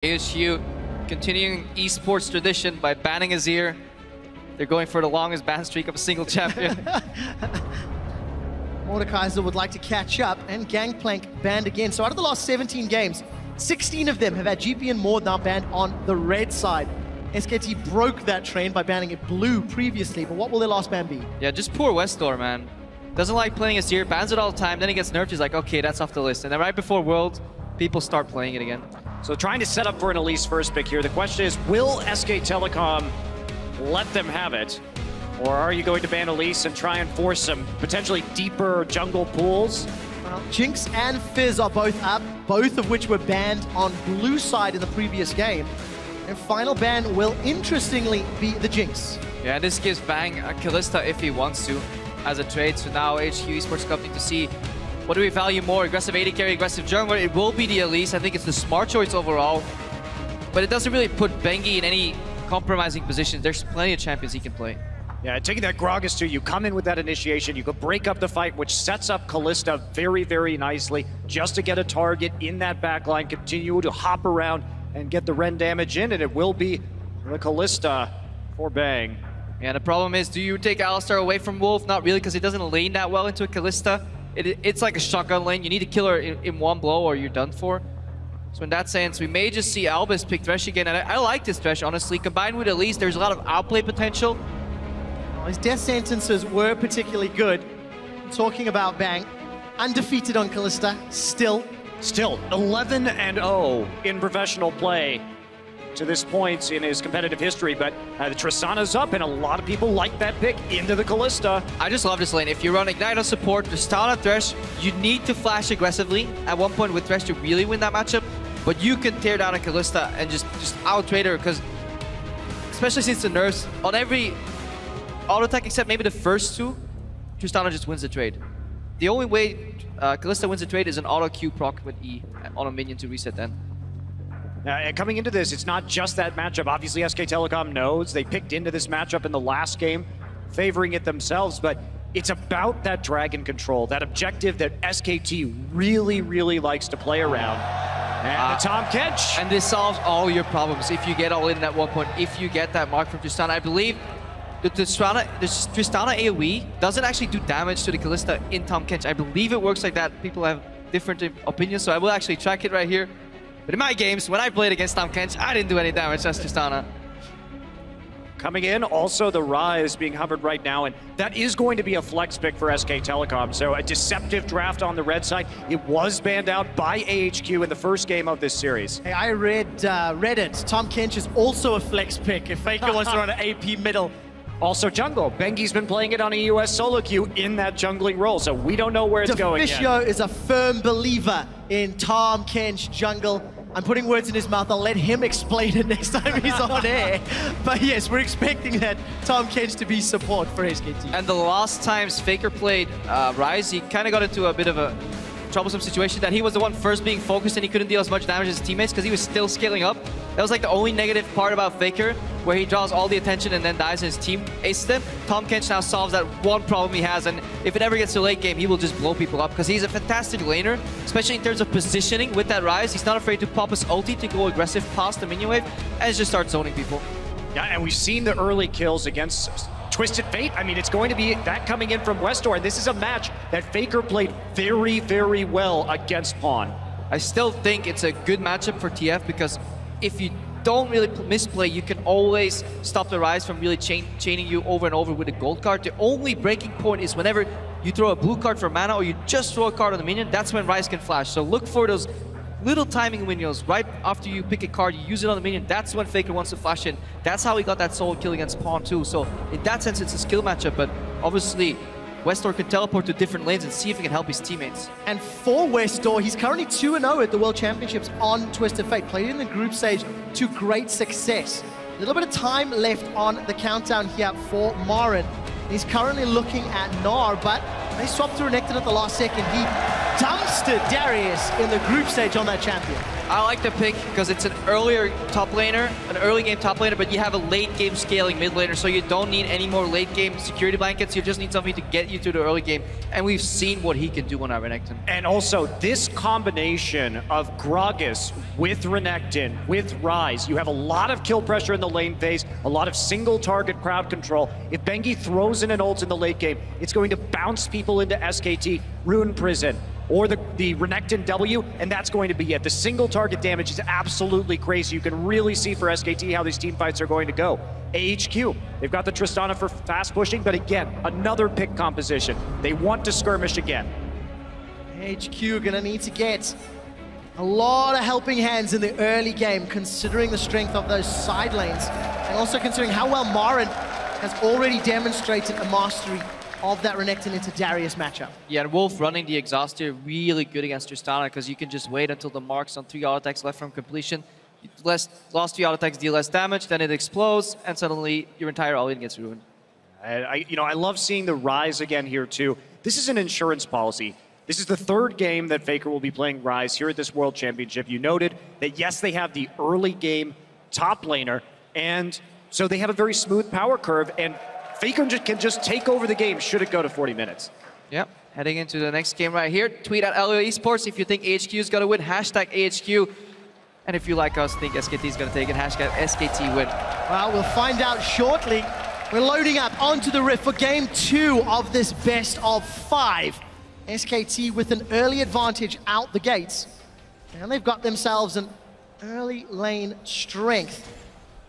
AHQ continuing esports tradition by banning Azir. They're going for the longest ban streak of a single champion. Mordekaiser would like to catch up, and Gangplank banned again. So out of the last 17 games, 16 of them have had GP and Mord now banned on the red side. SKT broke that trend by banning it blue previously, but what will their last ban be? Yeah, just poor westdoor, man. Doesn't like playing Azir, bans it all the time, then he gets nerfed, he's like, okay, that's off the list. And then right before Worlds, people start playing it again. So trying to set up for an Elise first pick here. The question is, will SK Telecom let them have it? Or are you going to ban Elise and try and force some potentially deeper jungle pools? Well, Jinx and Fizz are both up, both of which were banned on blue side in the previous game. And final ban will interestingly be the Jinx. Yeah, this gives Bang a Kalista if he wants to as a trade. So now AHQ Esports Cup need to see what do we value more, aggressive AD carry, aggressive jungler. It will be the Elise. I think it's the smart choice overall. But it doesn't really put Bengi in any compromising position. There's plenty of champions he can play. Yeah, taking that Gragas too, you come in with that initiation, you could break up the fight, which sets up Kalista very, very nicely, just to get a target in that backline, continue to hop around and get the Ren damage in, and it will be the Kalista for Bang. Yeah, the problem is, do you take Alistar away from Wolf? Not really, because he doesn't lane that well into a Kalista. It's like a shotgun lane. You need to kill her in one blow or you're done for. So in that sense, we may just see Albis pick Thresh again, and I like this Thresh, honestly. Combined with Elise, there's a lot of outplay potential. Well, his death sentences were particularly good. Talking about Bang, undefeated on Kalista, still 11-0 in professional play to this point in his competitive history, but the Tristana's up, and a lot of people like that pick into the Kalista. I just love this lane. If you run Ignite on support, Tristana, Thresh, you need to flash aggressively at one point with Thresh to really win that matchup, but you can tear down a Kalista and just out-trade her, because especially since the nerfs, on every auto attack except maybe the first two, Tristana just wins the trade. The only way Kalista wins the trade is an auto Q proc with E on a minion to reset then. And coming into this, it's not just that matchup. Obviously, SK Telecom knows they picked into this matchup in the last game, favoring it themselves, but it's about that dragon control, that objective that SKT really, really likes to play around. And the Tahm Kench. And this solves all your problems if you get all in at one point, if you get that mark from Tristana. I believe the Tristana AoE doesn't actually do damage to the Kalista in Tahm Kench. I believe it works like that. People have different opinions, so I will actually track it right here. But in my games, when I played against Tahm Kench, I didn't do any damage as Tristana. Coming in, also the Ryze being hovered right now, and that is going to be a flex pick for SK Telecom. So a deceptive draft on the red side. It was banned out by AHQ in the first game of this series. Hey, I read Reddit. Tahm Kench is also a flex pick if Faker wants to run an AP middle. Also jungle. Bengi's been playing it on a US solo queue in that jungling role, so we don't know where it's going yet. Deficio is a firm believer in Tahm Kench jungle. I'm putting words in his mouth. I'll let him explain it next time he's on air. But yes, we're expecting that Tahm Kench to be support for SKT. And the last times Faker played Ryze, he kind of got into a bit of a troublesome situation that he was the one first being focused and he couldn't deal as much damage as his teammates because he was still scaling up. That was like the only negative part about Faker, where he draws all the attention and then dies and his team aces them. Tahm Kench now solves that one problem he has, and if it ever gets to late game, he will just blow people up because he's a fantastic laner, especially in terms of positioning with that Ryze. He's not afraid to pop his ulti to go aggressive past the minion wave and just start zoning people. Yeah, and we've seen the early kills against Twisted Fate. I mean, it's going to be that coming in from westdoor, and this is a match that Faker played very, very well against Pawn. I still think it's a good matchup for TF because if you don't really misplay, you can always stop the Ryze from really chaining you over and over with a gold card. The only breaking point is whenever you throw a blue card for mana or you just throw a card on the minion, that's when Ryze can flash. So look for those little timing windows right after you pick a card, you use it on the minion. That's when Faker wants to flash in. That's how he got that solo kill against Pawn too. So in that sense, it's a skill matchup, but obviously westdoor can teleport to different lanes and see if he can help his teammates. And for westdoor, he's currently 2-0 at the World Championships on Twisted Fate. Played in the group stage to great success. A little bit of time left on the countdown here for MaRin. He's currently looking at Gnar, but they swapped to Renektno at the last second. He dumpstered Darius in the group stage on that champion. I like the pick because it's an earlier top laner, an early game top laner, but you have a late game scaling mid laner, so you don't need any more late game security blankets. You just need something to get you to the early game, and we've seen what he can do on our Renektno. And also, this combination of Gragas with Renektno, with Ryze, you have a lot of kill pressure in the lane phase, a lot of single target crowd control. If Bengi throws in an ult in the late game, it's going to bounce people into SKT, Ruin Prison, or the Renektno W, and that's going to be it. The single target damage is absolutely crazy. You can really see for SKT how these team fights are going to go. AHQ, they've got the Tristana for fast pushing, but again, another pick composition. They want to skirmish again. AHQ gonna need to get a lot of helping hands in the early game, considering the strength of those side lanes, and also considering how well MaRin has already demonstrated a mastery of that Renektno into Darius matchup. Yeah, and Wolf running the exhaust here, really good against Tristana because you can just wait until the marks on 3 auto attacks left from completion. Last 3 auto attacks deal less damage, then it explodes, and suddenly your entire all-in gets ruined. I love seeing the Ryze again here too. This is an insurance policy. This is the 3rd game that Faker will be playing Ryze here at this World Championship. You noted that yes, they have the early game top laner, and so they have a very smooth power curve, and Faker can just take over the game should it go to 40 minutes. Yep, heading into the next game right here. Tweet at LoL Esports if you think AHQ is going to win, hashtag AHQ. And if you like us, think SKT is going to take it, hashtag SKT win. Well, we'll find out shortly. We're loading up onto the Rift for game 2 of this best of 5. SKT with an early advantage out the gates. And they've got themselves an early lane strength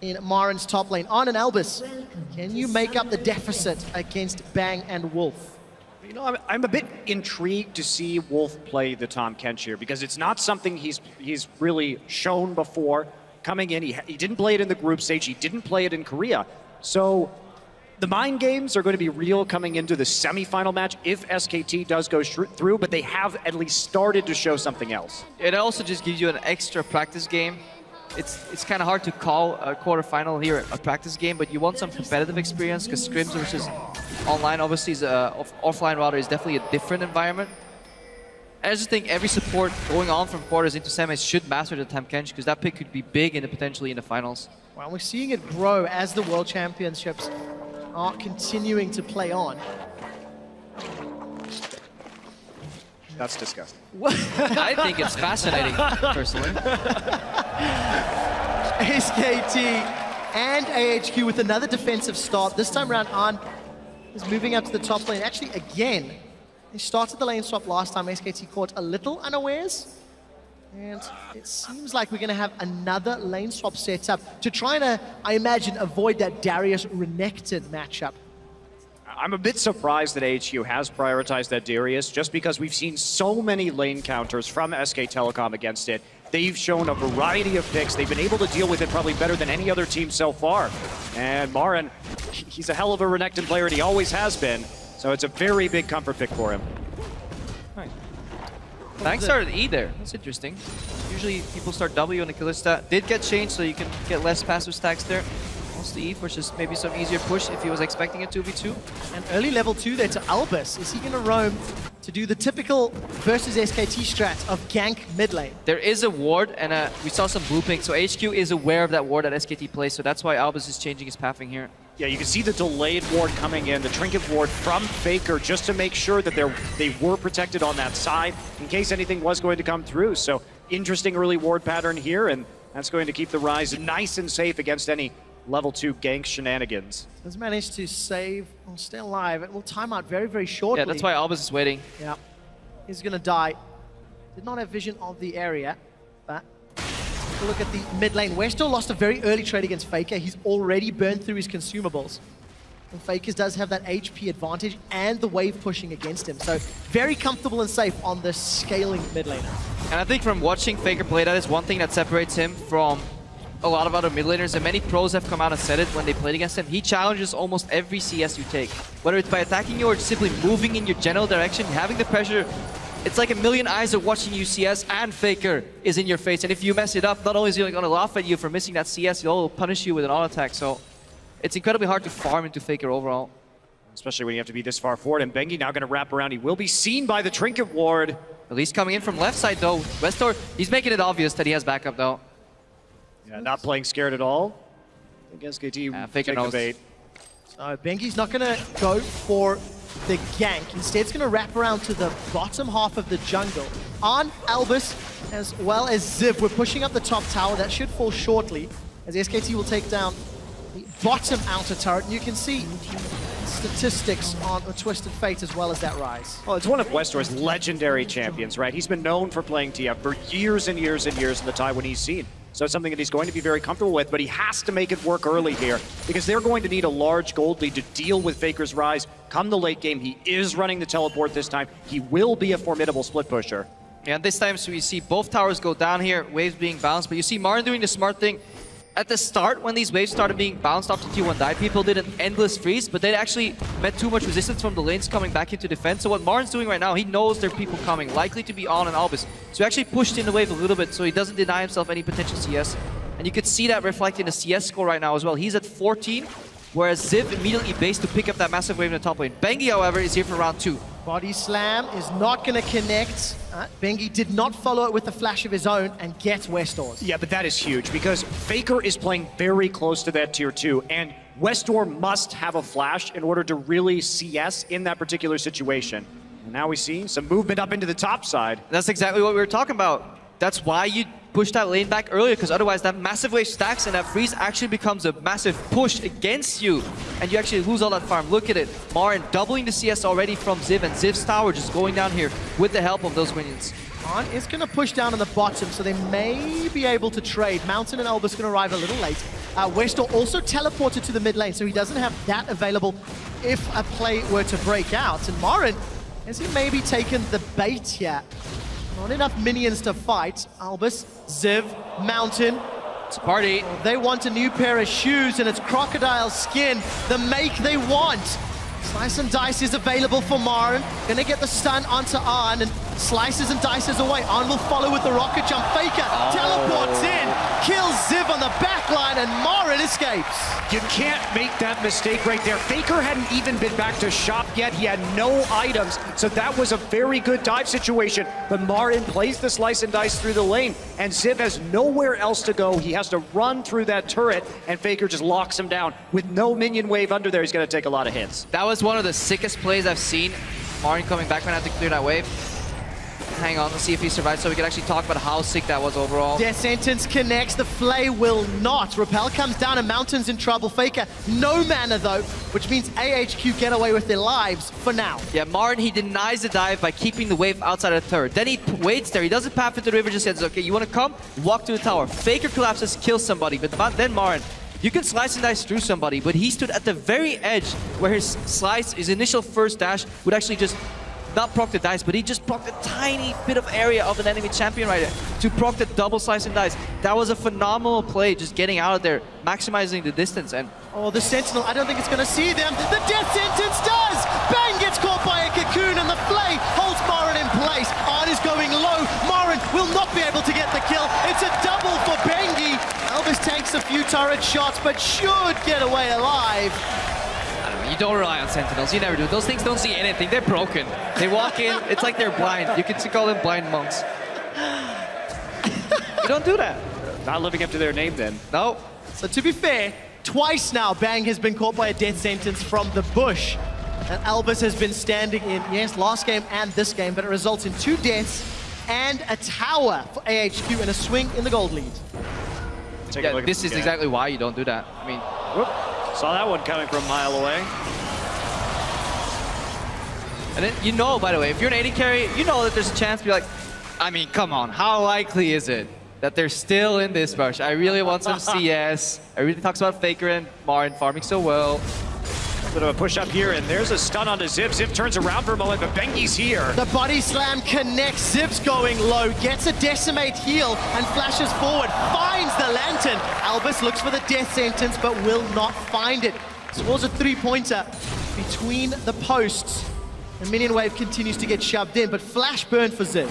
in MaRin's top lane. On an Albis, can you make up the deficit against Bang and Wolf? You know, I'm a bit intrigued to see Wolf play the Tahm Kench here because it's not something he's really shown before. Coming in, he didn't play it in the group stage, he didn't play it in Korea. So the mind games are going to be real coming into the semifinal match if SKT does go through, but they have at least started to show something else. It also just gives you an extra practice game. It's kind of hard to call a quarterfinal here a practice game, but you want some competitive experience because scrims versus online, obviously, offline rather, is definitely a different environment. I just think every support going on from quarters into semis should master the Tahm Kench because that pick could be big and potentially in the finals. Well, we're seeing it grow as the World Championships are continuing to play on. That's disgusting. I think it's fascinating, personally. SKT and AHQ with another defensive start. This time around, An is moving up to the top lane. Actually, again, they started the lane swap last time. SKT caught a little unawares. And it seems like we're going to have another lane swap set up to try to, I imagine, avoid that Darius-Renektno matchup. I'm a bit surprised that AHQ has prioritized that Darius just because we've seen so many lane counters from SK Telecom against it. They've shown a variety of picks. They've been able to deal with it probably better than any other team so far. And MaRin, he's a hell of a Renektno player, and he always has been. So it's a very big comfort pick for him. Thanks started E there. That's interesting. Usually people start W on the Kalista. Did get changed, so you can get less passive stacks there. Also the E for just maybe some easier push if he was expecting a 2v2. And early level 2 there to Albis. Is he going to roam to do the typical versus SKT strat of gank mid lane? There is a ward, and we saw some blue ping, so HQ is aware of that ward that SKT plays, so that's why Albis is changing his pathing here. Yeah, you can see the delayed ward coming in, the trinket ward from Faker, just to make sure that they were protected on that side in case anything was going to come through. So interesting early ward pattern here, and that's going to keep the Ryze nice and safe against any level 2 gank shenanigans. Has managed to save, or stay alive. It will time out very, very shortly. Yeah, that's why Albis is waiting. Yeah, he's going to die. Did not have vision of the area, but take a look at the mid lane. westdoor lost a very early trade against Faker. He's already burned through his consumables. And Faker does have that HP advantage and the wave pushing against him. So very comfortable and safe on the scaling mid laner. And I think from watching Faker play, that is one thing that separates him from a lot of other mid laners, and many pros have come out and said it when they played against him. He challenges almost every CS you take. Whether it's by attacking you or simply moving in your general direction, having the pressure. It's like a million eyes are watching you CS, and Faker is in your face. And if you mess it up, not only is he going to laugh at you for missing that CS, he'll punish you with an auto attack. So it's incredibly hard to farm into Faker overall. especially when you have to be this far forward. And Bengi now going to wrap around. He will be seen by the Trinket Ward. Elise coming in from left side though. westdoor, he's making it obvious that he has backup though. Yeah, not playing scared at all. I think SKT take the bait. So Bengi's not going to go for the gank. Instead, it's going to wrap around to the bottom half of the jungle. On Albis, as well as Ziv, we're pushing up the top tower. That should fall shortly, as SKT will take down the bottom outer turret. And you can see statistics on the Twisted Fate as well as that Ryze. Well, it's one of westdoor's legendary champions, right? He's been known for playing TF for years and years and years in the Taiwanese scene. So it's something that he's going to be very comfortable with, but he has to make it work early here because they're going to need a large gold lead to deal with Faker's Ryze come the late game. He is running the teleport this time. He will be a formidable split pusher. Yeah, and this time so we see both towers go down here, waves being bounced, but you see MaRin doing the smart thing. At the start, when these waves started being bounced off the T1 dive, people did an endless freeze, but they actually met too much resistance from the lanes coming back into defense. So what MaRin's doing right now, he knows there are people coming, likely to be on an Albis. So he actually pushed in the wave a little bit, so he doesn't deny himself any potential CS. And you could see that reflected in the CS score right now as well. He's at 14, whereas Ziv immediately based to pick up that massive wave in the top lane. Bengi, however, is here for round 2. Body slam is not going to connect. Bengi did not follow it with a flash of his own and get westdoor's. Yeah, but that is huge because Faker is playing very close to that tier 2, and westdoor must have a flash in order to really CS in that particular situation. And now we see some movement up into the top side. That's exactly what we were talking about. That's why you push that lane back earlier, because otherwise that massive wave stacks and that freeze actually becomes a massive push against you, and you actually lose all that farm. Look at it. MaRin doubling the CS already from Ziv, and Ziv's tower just going down here with the help of those minions. On is going to push down on the bottom, so they may be able to trade. Mountain and Albis going to arrive a little late. westdoor also teleported to the mid lane, so he doesn't have that available if a play were to break out. And MaRin, has he maybe taken the bait here? Not enough minions to fight. Albis, Ziv, Mountain. It's a party. They want a new pair of shoes, and it's crocodile skin, the make they want. Slice and dice is available for MaRin. Gonna get the stun onto Arn, and slices and dices away. Arn will follow with the rocket jump. Faker teleports in, kills Ziv on the back line, and MaRin escapes. You can't make that mistake right there. Faker hadn't even been back to shop yet. He had no items, so that was a very good dive situation. But MaRin plays the slice and dice through the lane, and Ziv has nowhere else to go. He has to run through that turret, and Faker just locks him down. With no minion wave under there, he's gonna take a lot of hits. That was one of the sickest plays I've seen. MaRin coming back, gonna have to clear that wave. Hang on, let's see if he survives so we can actually talk about how sick that was overall. Death Sentence connects, the Flay will not. Repel comes down and Mountain's in trouble. Faker, no mana though, which means AHQ get away with their lives for now. Yeah, MaRin, he denies the dive by keeping the wave outside of the turret. Then he waits there, he doesn't path into the river, just says, okay, you wanna come? Walk to the tower. Faker collapses, kills somebody, but then MaRin, you can slice and dice through somebody, but he stood at the very edge where his slice, his initial first dash would actually just not proc the dice, but he just procced a tiny bit of area of an enemy champion right there to proc the double slice and dice. That was a phenomenal play, just getting out of there, maximizing the distance. And oh, the Sentinel, I don't think it's going to see them. The Death Sentence does! Bang gets caught by a cocoon, and the Flay holds MaRin in place. Arn is going low. MaRin will not be able to get the kill. It's a double for Bengi. Albis tanks a few turret shots, but should get away alive. you don't rely on Sentinels. You never do. Those things don't see anything. They're broken. They walk in. It's like they're blind. You could call them blind monks. You don't do that. Not living up to their name then. No. So to be fair, twice now Bang has been caught by a death sentence from the bush. And Albis has been standing in, yes, last game and this game, but it results in 2 deaths and a tower for AHQ and a swing in the gold lead. Yeah, this is exactly why you don't do that. I mean, whoop, saw that one coming from a mile away. And then, you know, by the way, if you're an AD carry, you know that there's a chance to be like, I mean, come on, how likely is it that they're still in this rush? I really want some CS. Everybody talks about Faker and MaRin farming so well. Bit of a push up here, and there's a stun onto Ziv. Ziv turns around for a moment, but Bengi's here. The body slam connects. Ziv's going low, gets a decimate heal, and flashes forward, finds the lantern. Albis looks for the death sentence, but will not find it. Scores a 3-pointer between the posts. The minion wave continues to get shoved in, but flash burn for Ziv.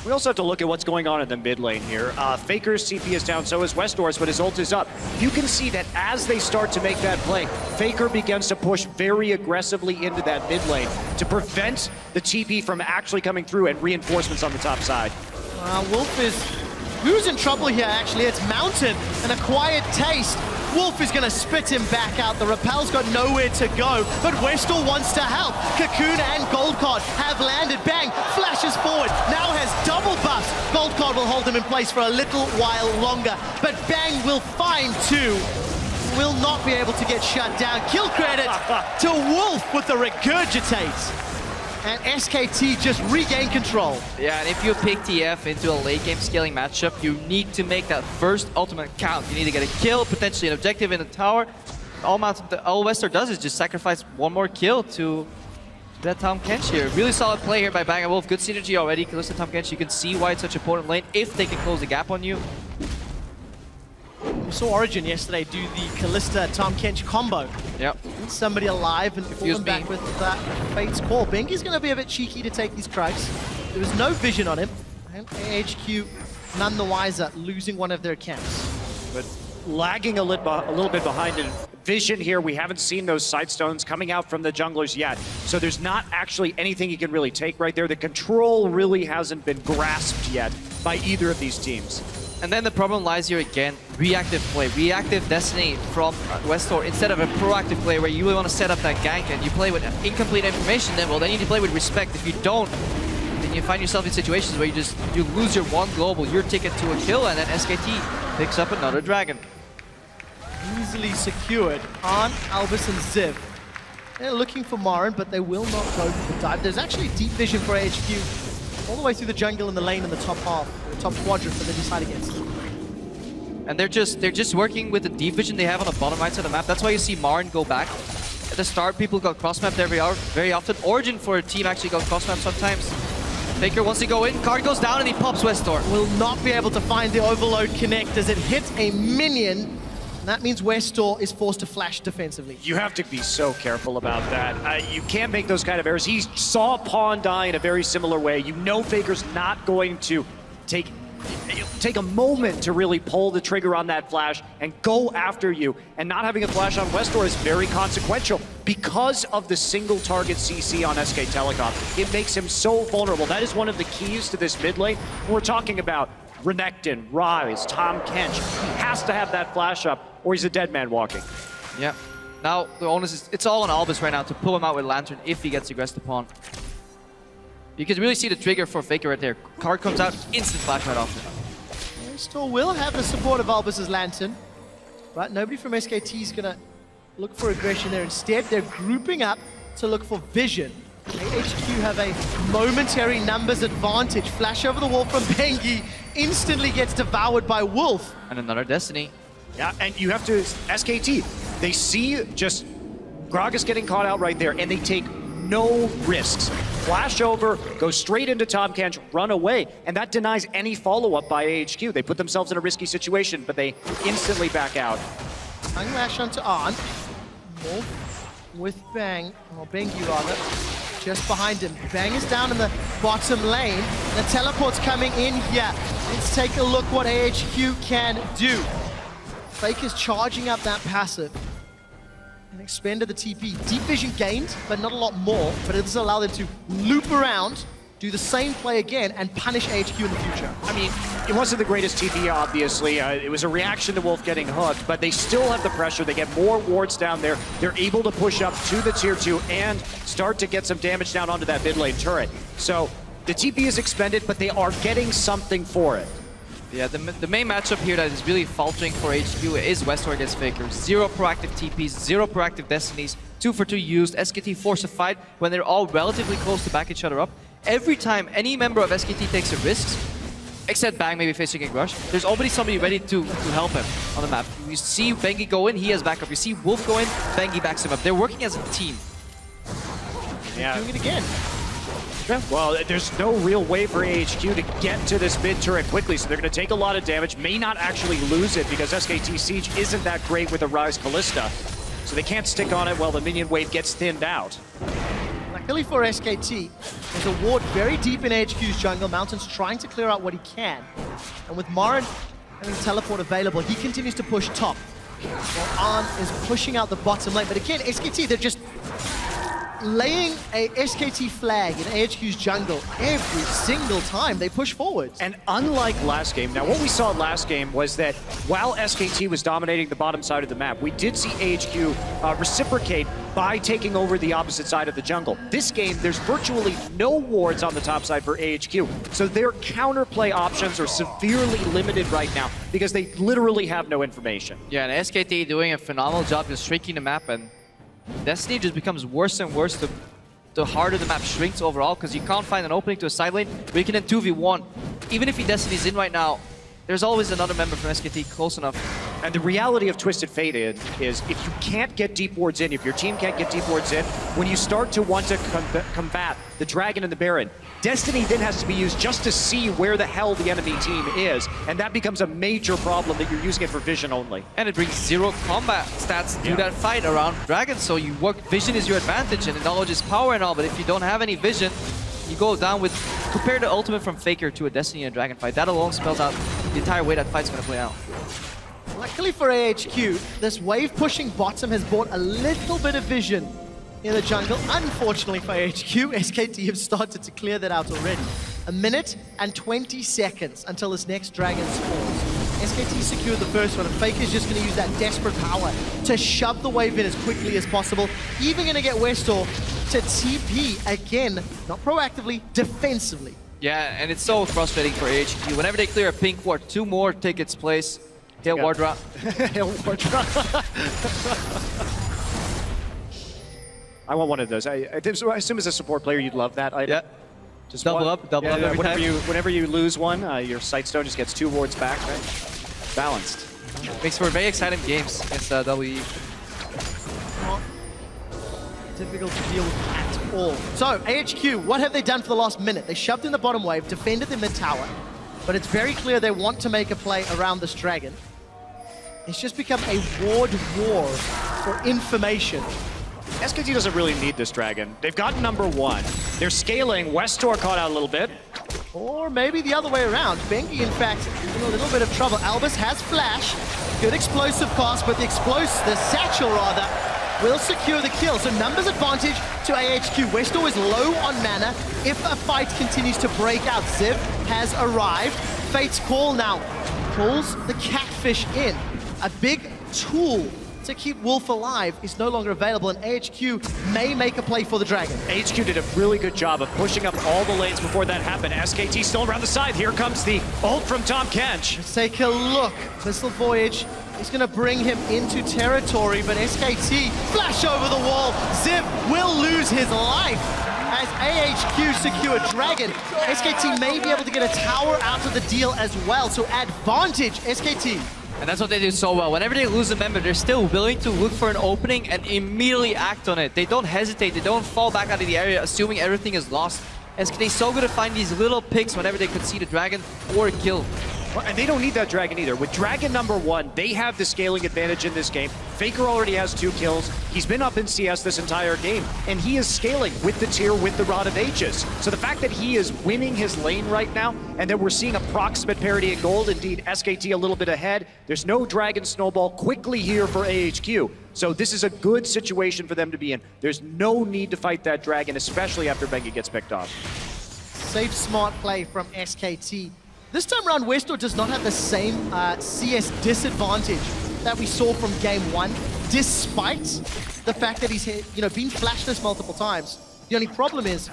We also have to look at what's going on in the mid lane here. Faker's TP is down, so is westdoor's, but his ult is up. You can see that as they start to make that play, Faker begins to push very aggressively into that mid lane to prevent the TP from actually coming through and reinforcements on the top side. Wolf is... Who's in trouble here, actually? It's Mountain, and a quiet taste. Wolf is gonna spit him back out. The Repel's got nowhere to go, but westdoor wants to help. Cocoon and Gold Card have landed. Bang, flashes forward, now has double buffs. Gold Card will hold him in place for a little while longer, but Bang will find two. Will not be able to get shut down. Kill credit to Wolf with the regurgitate. And SKT just regain control. Yeah, and if you pick TF into a late game scaling matchup, you need to make that first ultimate count. You need to get a kill, potentially an objective in the tower. All westdoor does is just sacrifice one more kill to that Tahm Kench here. Really solid play here by Bang and Wolf. Good synergy already. Kalista, Tahm Kench, you can see why it's such an important lane if they can close the gap on you. We saw Origin yesterday do the Kalista Tahm Kench combo. Yep. Somebody alive and pull them back with that Fate's Call. Bengi's going to be a bit cheeky to take these Krags. There was no vision on him. And AHQ none the wiser, losing one of their camps. But lagging a little bit behind in vision here. We haven't seen those side stones coming out from the junglers yet. So there's not actually anything you can really take right there. The control really hasn't been grasped yet by either of these teams. And then the problem lies here again, reactive play, reactive Destiny from westdoor instead of a proactive play where you really want to set up that gank and you play with incomplete information, then you need to play with respect. If you don't, then you find yourself in situations where you lose your one global, your ticket to a kill, and then SKT picks up another dragon. Easily secured on Albis and Ziv. They're looking for MaRin, but they will not go for the dive. There's actually deep vision for AHQ all the way through the jungle and the lane in the top half, the top quadrant that they decide against. And they're just working with the deep vision they have on the bottom right side of the map. That's why you see MaRin go back. At the start, people got cross-mapped very often. Origin for a team actually got cross-mapped sometimes. Faker wants to go in, card goes down and he pops westdoor. Will not be able to find the overload connect as it hits a minion. And that means westdoor is forced to flash defensively. You have to be so careful about that. You can't make those kind of errors. He saw Pawn die in a very similar way. You know Faker's not going to take a moment to really pull the trigger on that flash and go after you. And not having a flash on westdoor is very consequential because of the single target CC on SK Telecom. It makes him so vulnerable. That is one of the keys to this mid lane. We're talking about Renektno, Ryze, Tahm Kench. He has to have that flash up or he's a dead man walking. Yeah. Now, the onus is, it's all on Albis right now to pull him out with Lantern if he gets aggressed upon. You can really see the trigger for Faker right there. Card comes out, instant flash right off. Still will have the support of Albis' Lantern, but nobody from SKT is going to look for aggression there. Instead, they're grouping up to look for vision. AHQ have a momentary numbers advantage. Flash over the wall from Bengi, instantly gets devoured by Wolf. And another Destiny. Yeah, and you have to, SKT, they see just Gragas getting caught out right there, and they take no risks. Flash over, go straight into Tahm Kench, run away, and that denies any follow-up by AHQ. They put themselves in a risky situation, but they instantly back out. Tongue lash onto On. Wolf with Bang, or Bengi rather, just behind him. Bang is down in the bottom lane. The teleport's coming in here. Let's take a look what AHQ can do. Faker's charging up that passive and expended the TP. Deep vision gained, but not a lot more, but it does allow them to loop around, do the same play again, and punish AHQ in the future. I mean, it wasn't the greatest TP, obviously. It was a reaction to Wolf getting hooked, but they still have the pressure. They get more wards down there. They're able to push up to the tier 2 and start to get some damage down onto that mid lane turret. So the TP is expended, but they are getting something for it. Yeah, the main matchup here that is really faltering for HQ is westdoor against Faker. 0 proactive TPs, 0 proactive Destinies, 2 for 2 used. SKT forced to fight when they're all relatively close to back each other up. Every time any member of SKT takes a risk, except Bang maybe facing a rush, there's already somebody ready to help him on the map. You see Bengi go in, he has backup. You see Wolf go in, Bengi backs him up. They're working as a team. Yeah. Doing it again. Yeah, well, there's no real way for AHQ to get to this mid turret quickly, so they're going to take a lot of damage, may not actually lose it because SKT Siege isn't that great with a Ryze Kalista, so they can't stick on it while the minion wave gets thinned out. That Luckily for SKT, there's a ward very deep in AHQ's jungle. Mountain's trying to clear out what he can. And with MaRin having teleport available, he continues to push top. While Arn is pushing out the bottom lane. But again, SKT, they're just laying a SKT flag in AHQ's jungle every single time they push forwards. And unlike last game, now what we saw last game was that while SKT was dominating the bottom side of the map, we did see AHQ reciprocate by taking over the opposite side of the jungle. This game, there's virtually no wards on the top side for AHQ, so their counterplay options are severely limited right now because they literally have no information. Yeah, and SKT doing a phenomenal job just shrinking the map, and Destiny just becomes worse and worse the harder the map shrinks overall, because you can't find an opening to a side lane where you can then 2v1. Even if Destiny's in right now, there's always another member from SKT close enough. And the reality of Twisted Fate is if you can't get deep wards in, if your team can't get deep wards in, when you start to want to combat the Dragon and the Baron, Destiny then has to be used just to see where the hell the enemy team is, and that becomes a major problem that you're using it for vision only. And it brings 0 combat stats to that fight around Dragon, so you work, vision is your advantage and knowledge is power and all, but if you don't have any vision, you go down with, compare the ultimate from Faker to a Destiny and a Dragon fight. That alone spells out the entire way that fight's going to play out. Luckily for AHQ, this wave pushing bottom has brought a little bit of vision in the jungle. Unfortunately for AHQ, SKT have started to clear that out already. 1 minute and 20 seconds until this next Dragon spawns. SKT secured the first one, and Faker's just going to use that desperate power to shove the wave in as quickly as possible. Even going to get westdoor to TP again, not proactively, defensively. Yeah, and it's so frustrating for AHQ. Whenever they clear a pink ward, 2 more take its place. Hail ward drop. Hail ward drop. I want one of those. I assume as a support player you'd love that item. Yeah. Just double up every time. Whenever you lose one, your Sightstone just gets 2 wards back, right? Balanced. Makes for very exciting games against WE. Not difficult to deal with at all. So, AHQ, what have they done for the last minute? They shoved in the bottom wave, defended the mid tower, but it's very clear they want to make a play around this Dragon. It's just become a ward war for information. SKT doesn't really need this Dragon. They've got #1. They're scaling. westdoor caught out a little bit. Or maybe the other way around. Bengi, in fact, in a little bit of trouble. Albis has flash. Good explosive cost, but the satchel rather, will secure the kill. So numbers advantage to AHQ. westdoor is low on mana. If a fight continues to break out, Ziv has arrived. Fate's Call now pulls the catfish in. A big tool to keep Wolf alive is no longer available, and AHQ may make a play for the Dragon. AHQ did a really good job of pushing up all the lanes before that happened. SKT still around the side. Here comes the ult from Tahm Kench. Let's take a look. Missile Voyage is going to bring him into territory, but SKT flash over the wall. Ziv will lose his life as AHQ secure Dragon. SKT may be able to get a tower out of the deal as well, so advantage SKT. And that's what they do so well. Whenever they lose a member, they're still willing to look for an opening and immediately act on it. They don't hesitate. They don't fall back out of the area assuming everything is lost. SKT so good to find these little picks whenever they concede a Dragon or a kill. Well, and they don't need that Dragon either. With Dragon #1, they have the scaling advantage in this game. Faker already has 2 kills. He's been up in CS this entire game, and he is scaling with the tier, with the Rod of Ages. So the fact that he is winning his lane right now, and that we're seeing approximate parity in gold, indeed SKT a little bit ahead. There's no Dragon snowball quickly here for AHQ. So this is a good situation for them to be in. There's no need to fight that Dragon, especially after Bengi gets picked off. Safe, smart play from SKT. This time around, westdoor does not have the same CS disadvantage that we saw from game 1, despite the fact that he's been flashless multiple times. The only problem is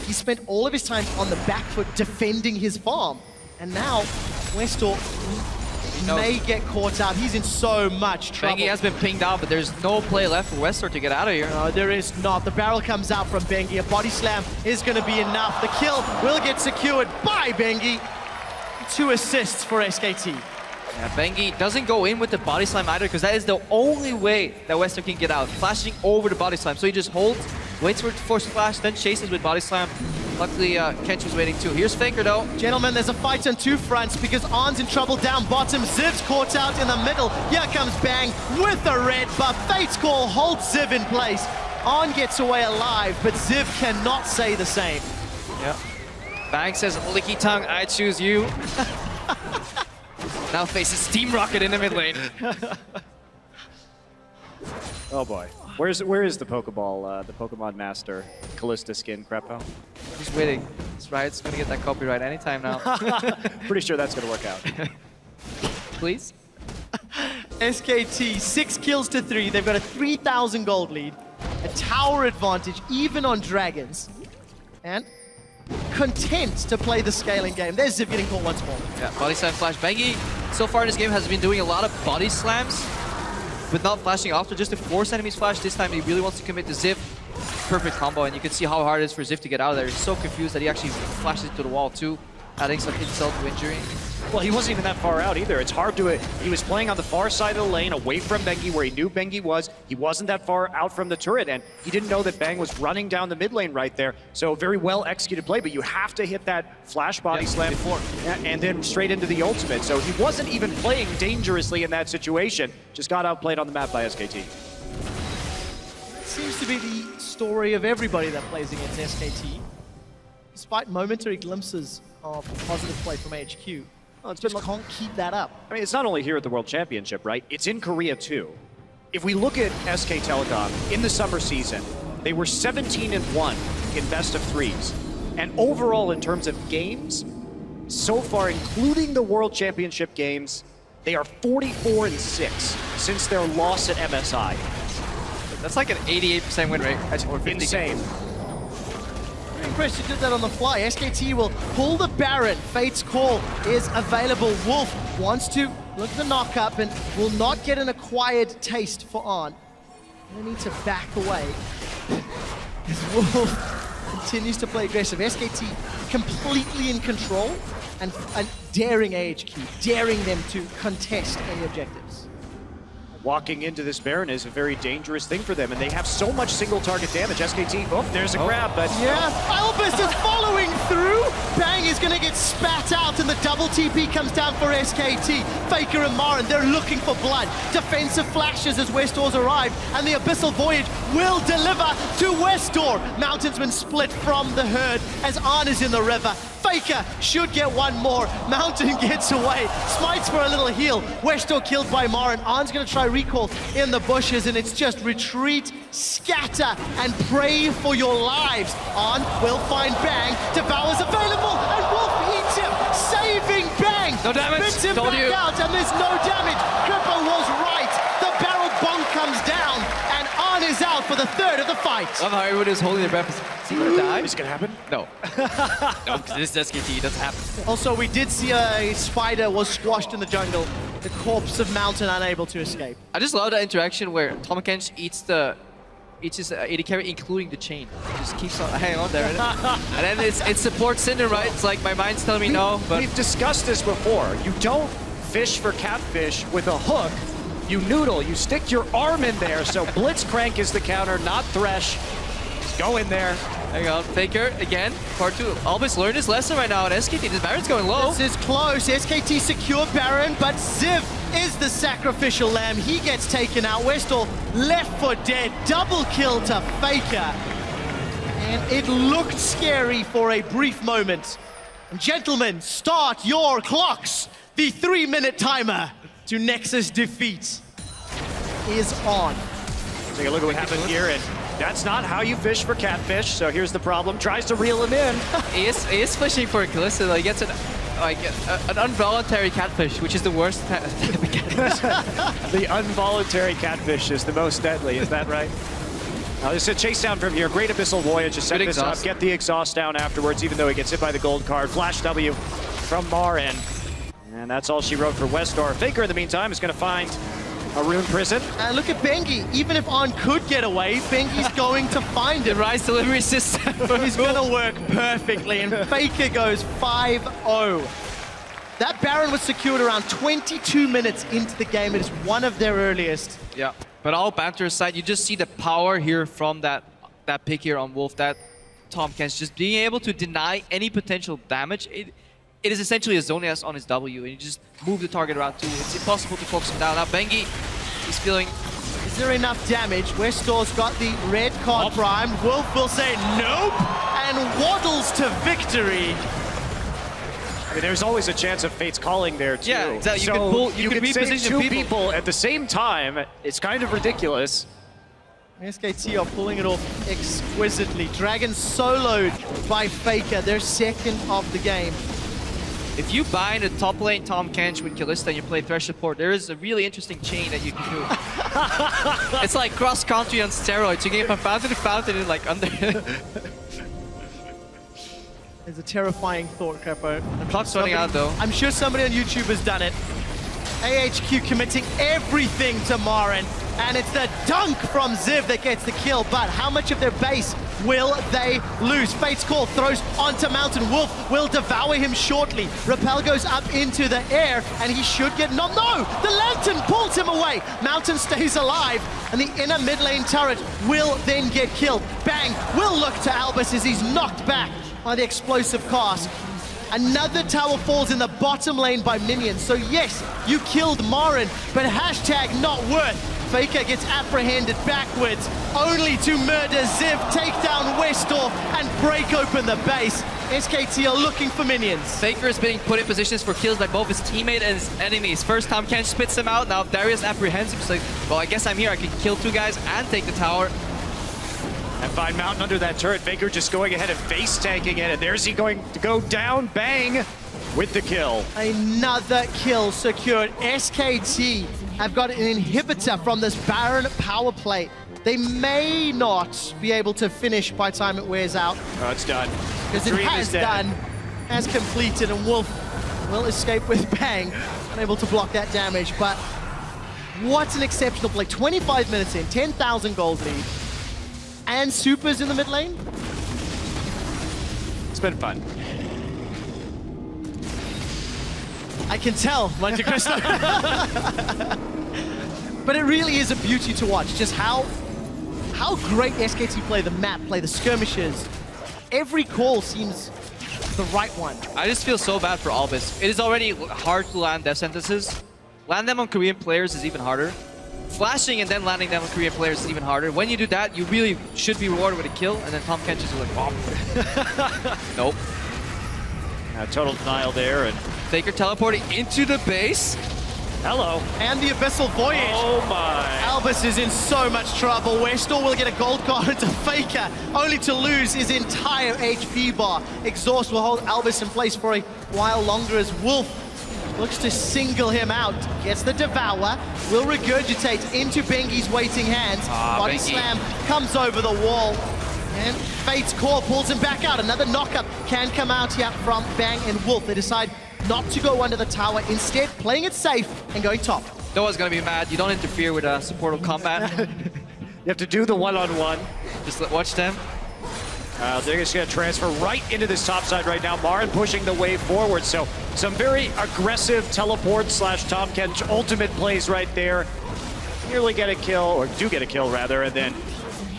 he spent all of his time on the back foot defending his farm, and now westdoor may get caught out. He's in so much trouble. Bengi has been pinged out, but there's no play left for westdoor to get out of here. No, there is not. The barrel comes out from Bengi. A body slam is going to be enough. The kill will get secured by Bengi. 2 assists for SKT. Yeah, Bengi doesn't go in with the body slam either, because that is the only way that westdoor can get out, flashing over the body slam. So he just holds, waits for force flash, then chases with body slam. Luckily, Kench was waiting too. Here's Faker though. Gentlemen, there's a fight on 2 fronts because Arn's in trouble down bottom. Ziv's caught out in the middle. Here comes Bang with the red buff. Fate's Call holds Ziv in place. On gets away alive, but Ziv cannot say the same. Yeah. Bang says, licky tongue, I choose you. Now faces Steam Rocket in the mid lane. Oh boy. Where is the Pokeball, the Pokemon Master Kalista skin, Crepo? He's waiting. That's right, it's gonna get that copyright anytime now. Pretty sure that's gonna work out. Please? SKT, 6 kills to 3. They've got a 3,000 gold lead, a tower advantage, even on dragons, and content to play the scaling game. There's Ziv getting caught once more. Yeah, body slam flash. Bengi, so far in this game, has been doing a lot of body slams, but not flashing after, just to force enemies flash. This time he really wants to commit to Ziv. Perfect combo, and you can see how hard it is for Ziv to get out of there. He's so confused that he actually flashes into the wall too, adding some insult to injury. Well, he wasn't even that far out either. It's hard to... He was playing on the far side of the lane, away from Bengi, where he knew Bengi was. He wasn't that far out from the turret, and he didn't know that Bang was running down the mid lane right there. So very well executed play, but you have to hit that flash body slam before, and then straight into the ultimate. So he wasn't even playing dangerously in that situation. Just got outplayed on the map by SKT. Seems to be the story of everybody that plays against SKT. Despite momentary glimpses of positive play from AHQ, just can't keep that up. I mean, it's not only here at the World Championship, right? It's in Korea too. If we look at SK Telecom in the summer season, they were 17-1 in best of threes. And overall, in terms of games, so far, including the World Championship games, they are 44-6 since their loss at MSI. That's like an 88% win rate. Or 50. Insane. Impressed you did that on the fly. SKT will pull the Baron. Fate's Call is available. Wolf wants to look at the knock-up and will not get an acquired taste for On. Gonna need to back away. As Wolf continues to play aggressive. SKT completely in control and daring AHQ, daring them to contest any objectives. Walking into this Baron is a very dangerous thing for them, and they have so much single target damage. SKT, oh, there's a grab, but... Yeah, Albis is following through. Bang is gonna get spat out, and the double TP comes down for SKT. Faker and MaRin, they're looking for blood. Defensive flashes as westdoor's arrive, and the Abyssal Voyage will deliver to westdoor. Mountainsmen split from the herd as Arn is in the river. Faker should get one more. Mountain gets away. Smites for a little heal. westdoor killed by MaRin. Arn's gonna try recall in the bushes, and it's just retreat, scatter, and pray for your lives. Arn will find Bang. Devour's available, and Wolf eats him, saving Bang. No damage. Spits him back out, and there's no damage. Crippo was right. The barrel bonk comes down, and Arn is out for the third of the fight. I love how everybody is holding their breath. Is he gonna die? Is it gonna happen? No. No, because this is SKT, it doesn't happen. Also, we did see a spider was squashed in the jungle. The corpse of Mountain unable to escape. I just love that interaction where Tahm Kench eats his AD carry, including the chain. He just keeps on hanging on there. And then it's support syndrome, right? It's like my mind's telling me no, but... We've discussed this before. You don't fish for catfish with a hook. You noodle, you stick your arm in there, so Blitzcrank is the counter, not Thresh. Go in there. Hang on, Faker again, part 2. Albis learned his lesson right now at SKT. This Baron's going low. This is close. SKT secure Baron, but Ziv is the sacrificial lamb. He gets taken out. westdoor left for dead. Double kill to Faker. And it looked scary for a brief moment. And gentlemen, start your clocks. The 3-minute timer to Nexus defeat is on. Take a look at what happened here, and that's not how you fish for catfish, so here's the problem. Tries to reel him in. He is fishing for Kalista, though. He gets an involuntary catfish, which is the worst type of catfish. The involuntary catfish is the most deadly, is that right? Now this is a chase down from here. Great Abyssal Voyage to set this up. Get the exhaust down afterwards, even though he gets hit by the gold card. Flash W from MaRin. And that's all she wrote for westdoor. Faker, in the meantime, is going to find a rune prison. And look at Bengi. Even if On could get away, Bengi's going to find him. The Ryze delivery system is going to work perfectly, and Faker goes 5-0. That Baron was secured around 22 minutes into the game. It is one of their earliest. Yeah, but all banter aside, you just see the power here from that pick here on Wolf, that Tahm Kench just being able to deny any potential damage. It is essentially a zone S on his W, and you just move the target around too. It's impossible to focus him down. Now Bengi, he's feeling Is there enough damage? westdoor's got the red card primed. Wolf will say nope and waddles to victory. I mean, there's always a chance of Fate's calling there too. Yeah, exactly. So You can save reposition two people at the same time. It's kind of ridiculous. SKT are pulling it off exquisitely. Dragon soloed by Faker, their second of the game. If you bind a top lane Tahm Kench with Kalista and you play Thresh support, there is a really interesting chain that you can do. It's like cross-country on steroids. You can get from fountain to fountain in like under... It's a terrifying thought, Capo. Clock's running out though. I'm sure somebody on YouTube has done it. AHQ committing everything to MaRin, and it's the dunk from Ziv that gets the kill, but how much of their base will they lose? Fate's Call throws onto Mountain. Wolf will devour him shortly. Repel goes up into the air, and he should get... No! The Lantern pulls him away! Mountain stays alive, and the inner mid lane turret will then get killed. Bang will look to Albis as he's knocked back by the explosive cast. Another tower falls in the bottom lane by minions. So yes, you killed MaRin, but hashtag not worth. Faker gets apprehended backwards, only to murder Ziv, take down westdoor, and break open the base. SKT are looking for minions. Faker is being put in positions for kills by both his teammate and his enemies. First time Kench spits him out, now Darius apprehends him. He's like, well, I guess I'm here. I can kill two guys and take the tower. And find Mountain under that turret. Faker just going ahead and face tanking it. And there's he going to go down. Bang with the kill. Another kill secured. SKT have got an inhibitor from this Baron power play. They may not be able to finish by the time it wears out. Oh, it's done. Because it has done, has completed, and Wolf will escape with Bang. Unable to block that damage, but what an exceptional play. 25 minutes in, 10,000 gold lead. And Super's in the mid lane? It's been fun. I can tell, Monte Cristo. But it really is a beauty to watch, just how great SKT play the map, play the skirmishes. Every call seems the right one. I just feel so bad for Albis. It is already hard to land death sentences. Land them on Korean players is even harder. Flashing and then landing them on Korean players is even harder. When you do that, you really should be rewarded with a kill, and then Tahm Kench is like, oh. Nope. Total denial there, and Faker teleporting into the base. hello. And the Abyssal Voyage. Oh my. Albis is in so much trouble. westdoor will get a gold card into Faker, only to lose his entire HP bar. Exhaust will hold Albis in place for a while longer as Wolf looks to single him out. Gets the Devour, will regurgitate into Bengi's waiting hands. Body Bengi. slam comes over the wall. And Fate's Core pulls him back out. Another knockup can come out here from Bang and Wolf. They decide not to go under the tower, instead playing it safe and going top. No one's gonna be mad. You don't interfere with supportive combat. You have to do the one-on-one. Just watch them. They're just going to transfer right into this top side right now. MaRin pushing the way forward. So some very aggressive teleport slash Tahm Kench ultimate plays right there. Nearly get a kill, or do get a kill rather, and then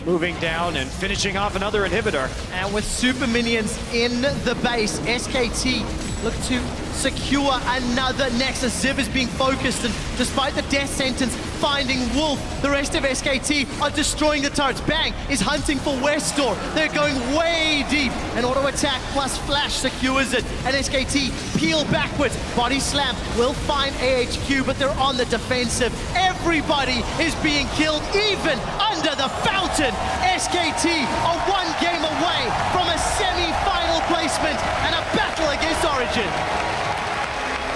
moving down and finishing off another inhibitor. And with super minions in the base, SKT look to secure another Nexus. Ziv is being focused, and despite the death sentence, finding Wolf, the rest of SKT are destroying the turrets. Bang is hunting for westdoor. They're going way deep. An auto attack plus flash secures it, and SKT peel backwards. Body slam will find AHQ, but they're on the defensive. Everybody is being killed, even under the fountain. SKT are one game away from a semi-final placement and a battle against Origin.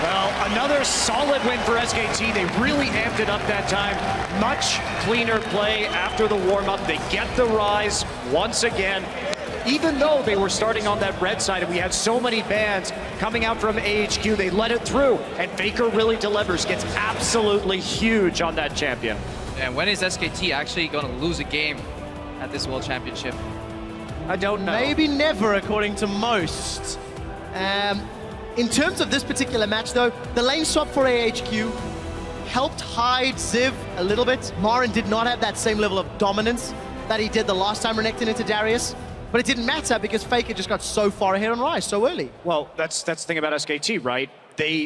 Well, another solid win for SKT. They really amped it up that time. Much cleaner play after the warm-up. They get the Ryze once again. Even though they were starting on that red side and we had so many bans coming out from AHQ, they let it through. And Faker really delivers, gets absolutely huge on that champion. And when is SKT actually going to lose a game at this World Championship? I don't know. Maybe never, according to most. In terms of this particular match, though, the lane swap for AHQ helped hide Ziv a little bit. MaRin did not have that same level of dominance that he did the last time Renektno into Darius. But it didn't matter because Faker just got so far ahead on Ryze so early. Well, that's the thing about SKT, right?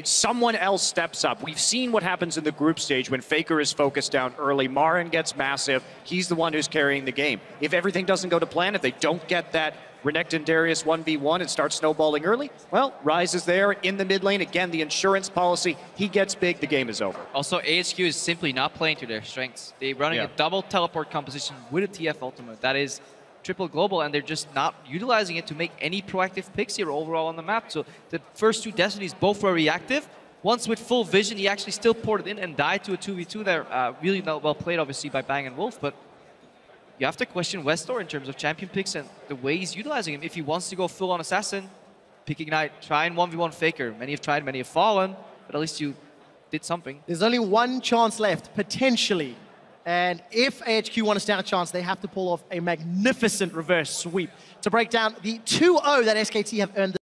someone else steps up. We've seen what happens in the group stage when Faker is focused down early. MaRin gets massive. He's the one who's carrying the game. If everything doesn't go to plan, if they don't get that Renektno and Darius 1v1 and start snowballing early, well, Ryze is there in the mid lane. Again, the insurance policy, he gets big, the game is over. Also, AHQ is simply not playing to their strengths. They're running a double teleport composition with a TF ultimate. That is triple global, and they're just not utilizing it to make any proactive picks here overall on the map. So the first two Destinies both were reactive. Once with full vision, he actually still ported in and died to a 2v2 there. Really well played, obviously, by Bang and Wolf, but you have to question westdoor in terms of champion picks and the way he's utilizing him. If he wants to go full-on assassin, pick Ignite, try and 1v1 Faker. Many have tried, many have fallen, but at least you did something. There's only one chance left, potentially. And if AHQ want to stand a chance, they have to pull off a magnificent reverse sweep to break down the 2-0 that SKT have earned.